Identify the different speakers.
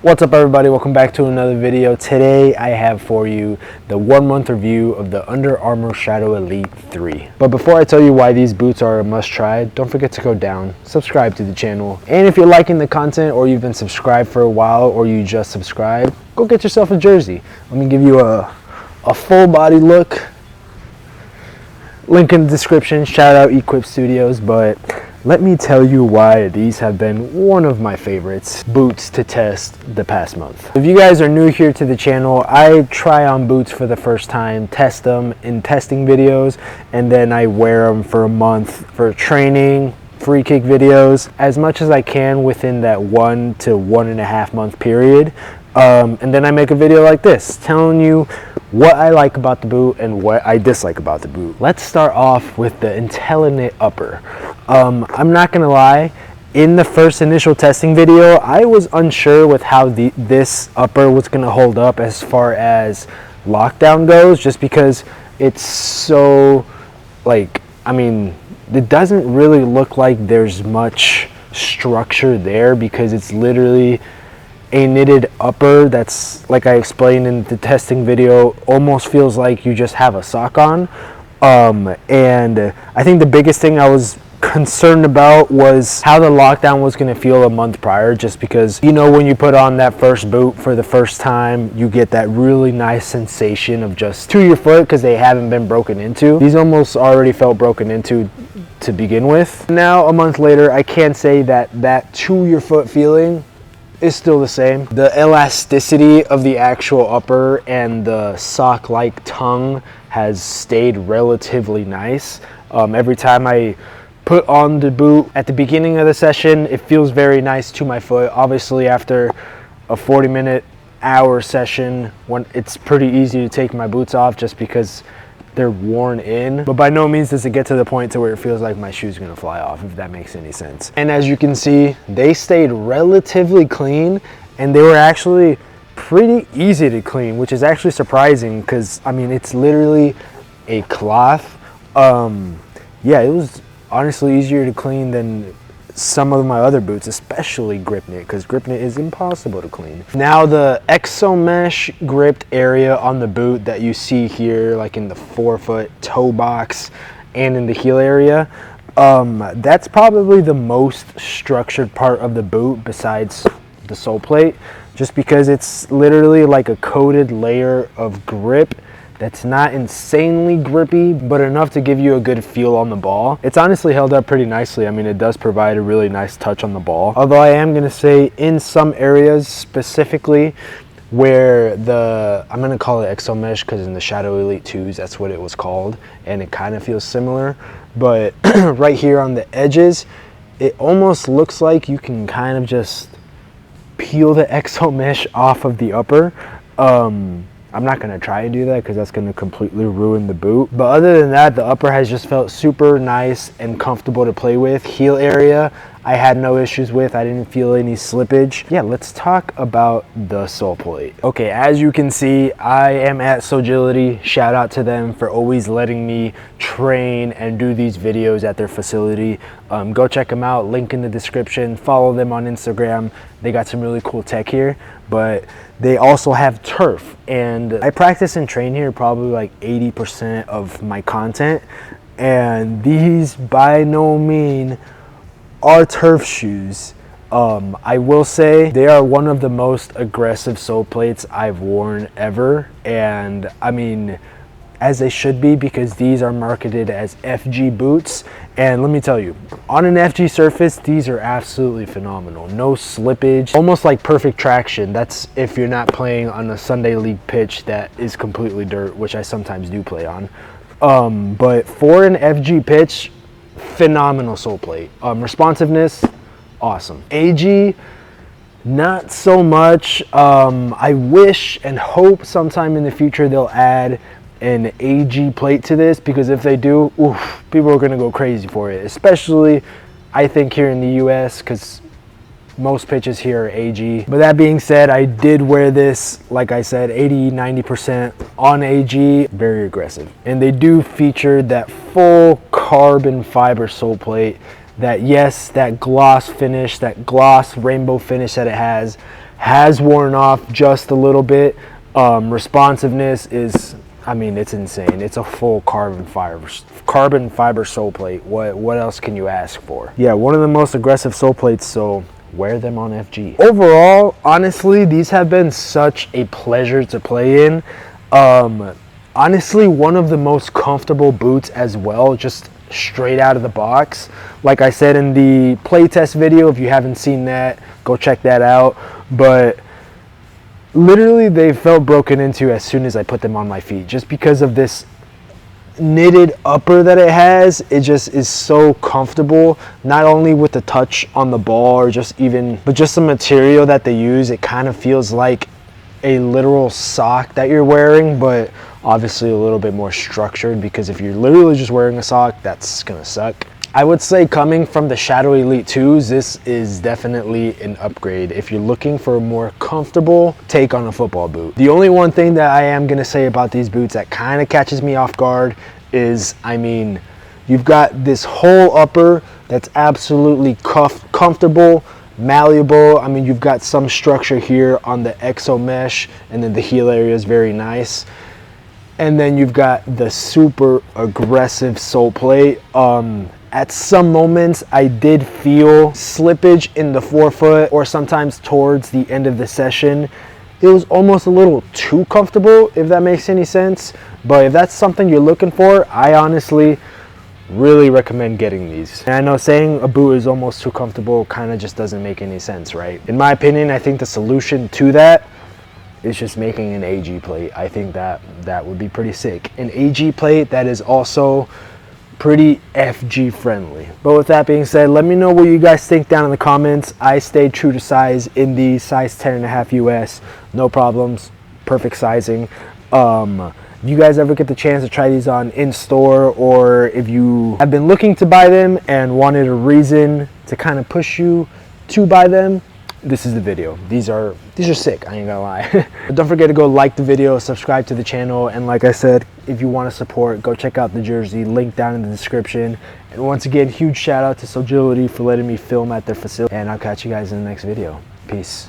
Speaker 1: What's up everybody, welcome back to another video. Today I have for you the 1 month review of the Under Armour Shadow Elite 3. But before I tell you why these boots are a must try, don't forget to go down, subscribe to the channel. And if you're liking the content or you've been subscribed for a while or you just subscribed, go get yourself a jersey. Let me give you a full body look. Link in the description, shout out Equip Studios, but let me tell you why these have been one of my favorites boots to test the past month. If you guys are new here to the channel, I try on boots for the first time, test them in testing videos, and then I wear them for a month for training, free kick videos, as much as I can within that 1 to 1.5 month period. And then I make a video like this, telling you what I like about the boot and what I dislike about the boot. Let's start off with the intelliknit upper. I'm not gonna lie, in the first initial testing video, I was unsure with how this upper was gonna hold up as far as lockdown goes, just because it's so, it doesn't really look like there's much structure there because it's literally a knitted upper that's, like I explained in the testing video, almost feels like you just have a sock on. And I think the biggest thing I was concerned about was how the lockdown was going to feel a month prior, just because, you know, when you put on that first boot for the first time, you get that really nice sensation of just to your foot because they haven't been broken into. These almost already felt broken into to begin with. Now, a month later, I can say that to your foot feeling is still the same. The elasticity of the actual upper and the sock-like tongue has stayed relatively nice. Every time I put on the boot at the beginning of the session, it feels very nice to my foot. Obviously, after a 40-minute hour session, when it's pretty easy to take my boots off just because they're worn in, but by no means does it get to the point to where it feels like my shoe's gonna fly off, if that makes any sense. And as you can see, they stayed relatively clean, and they were actually pretty easy to clean, which is actually surprising because, I mean, it's literally a cloth. Yeah, it was honestly easier to clean than some of my other boots, especially grip knit, because grip knit is impossible to clean. Now, the Exomesh gripped area on the boot that you see here, like in the forefoot toe box and in the heel area, that's probably the most structured part of the boot besides the sole plate, just because it's literally like a coated layer of grip that's not insanely grippy, but enough to give you a good feel on the ball. It's honestly held up pretty nicely. I mean, it does provide a really nice touch on the ball. Although I am gonna say in some areas specifically where I'm gonna call it Exomesh because in the Shadow Elite 2s, that's what it was called, and it kind of feels similar. But right here on the edges, it almost looks like you can kind of just peel the Exomesh off of the upper. I'm not going to try and do that because that's going to completely ruin the boot. But other than that, the upper has just felt super nice and comfortable to play with. Heel area, I had no issues with. I didn't feel any slippage. Yeah, let's talk about the sole plate. Okay, as you can see, I am at Sogility. Shout out to them for always letting me train and do these videos at their facility. Go check them out, link in the description. Follow them on Instagram. They got some really cool tech here, but they also have turf, and I practice and train here probably like 80% of my content, and these by no means are turf shoes. I will say they are one of the most aggressive sole plates I've worn ever, and I mean, as they should be, because these are marketed as FG boots. And let me tell you, on an FG surface, these are absolutely phenomenal. No slippage, almost like perfect traction. That's if you're not playing on a Sunday league pitch that is completely dirt, which I sometimes do play on. But for an FG pitch, phenomenal sole plate. Responsiveness, awesome. AG, not so much. I wish and hope sometime in the future they'll add an AG plate to this, because if they do, oof, people are gonna go crazy for it, especially I think here in the US, because most pitches here are AG. But that being said, I did wear this, like I said, 80-90% on AG, very aggressive. And they do feature that full carbon fiber sole plate that, yes, that gloss finish, that gloss rainbow finish that it has has worn off just a little bit. Responsiveness is, I mean, it's insane. It's a full carbon fiber sole plate. What else can you ask for? Yeah, one of the most aggressive sole plates, so wear them on FG. Overall, honestly, these have been such a pleasure to play in. Honestly, one of the most comfortable boots as well, just straight out of the box. Like I said in the playtest video, if you haven't seen that, go check that out. But literally, they felt broken into as soon as I put them on my feet, just because of this knitted upper that it has. It just is so comfortable, not only with the touch on the ball or but just the material that they use. It kind of feels like a literal sock that you're wearing, but obviously a little bit more structured, because if you're literally just wearing a sock, that's gonna suck. I would say, coming from the Shadow Elite 2s, this is definitely an upgrade if you're looking for a more comfortable take on a football boot. The only one thing that I am gonna say about these boots that kind of catches me off guard is, I mean, you've got this whole upper that's absolutely comfortable, malleable. I mean, you've got some structure here on the Exomesh, and then the heel area is very nice. And then you've got the super aggressive sole plate. At some moments, I did feel slippage in the forefoot, or sometimes towards the end of the session, it was almost a little too comfortable, if that makes any sense. But if that's something you're looking for, I honestly really recommend getting these. And I know saying a boot is almost too comfortable kind of just doesn't make any sense, right? In my opinion, I think the solution to that is just making an AG plate. I think that would be pretty sick. An AG plate that is also pretty FG friendly. But with that being said, let me know what you guys think down in the comments. I stayed true to size in the size 10.5 US. No problems, perfect sizing. If you guys ever get the chance to try these on in store, or if you have been looking to buy them and wanted a reason to kind of push you to buy them, this is the video. These are sick, I ain't gonna lie. But don't forget to go like the video, subscribe to the channel, and like I said, if you want to support, go check out the jersey, link down in the description. And once again, huge shout out to Sogility for letting me film at their facility, and I'll catch you guys in the next video. Peace.